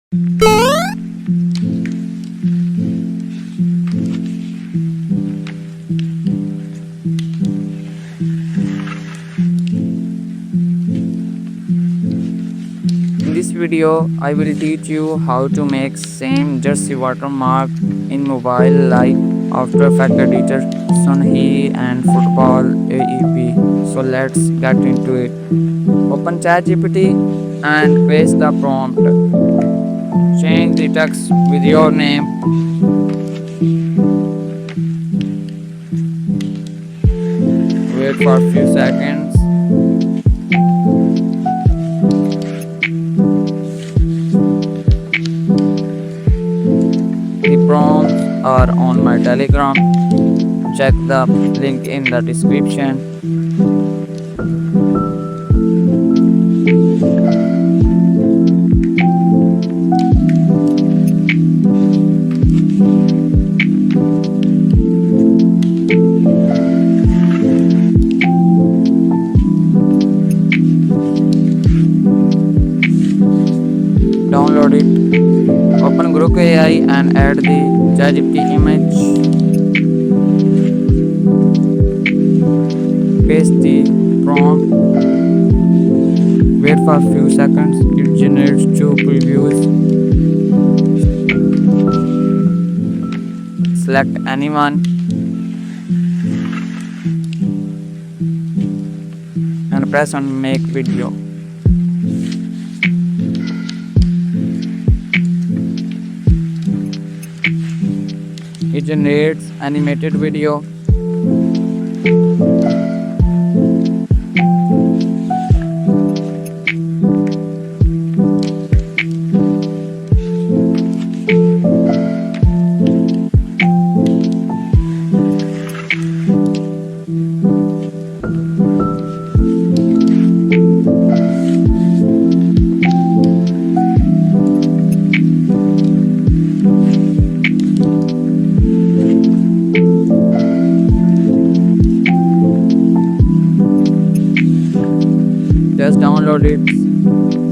In this video, I will teach you how to make same jersey watermark in mobile like After Effects editor, Sonheii and Football AEP. So let's get into it. Open ChatGPT and paste the prompt. Change the text with your name. Wait for a few seconds. The prompts are on my Telegram. Check the link in the description. Download it. Open 𝗟𝗲𝗁𝗁 and add the ChatGPT image. Paste the prompt. Wait for a few seconds. It generates 2 previews. Select anyone and press on make video. It generates animated video. Just download it.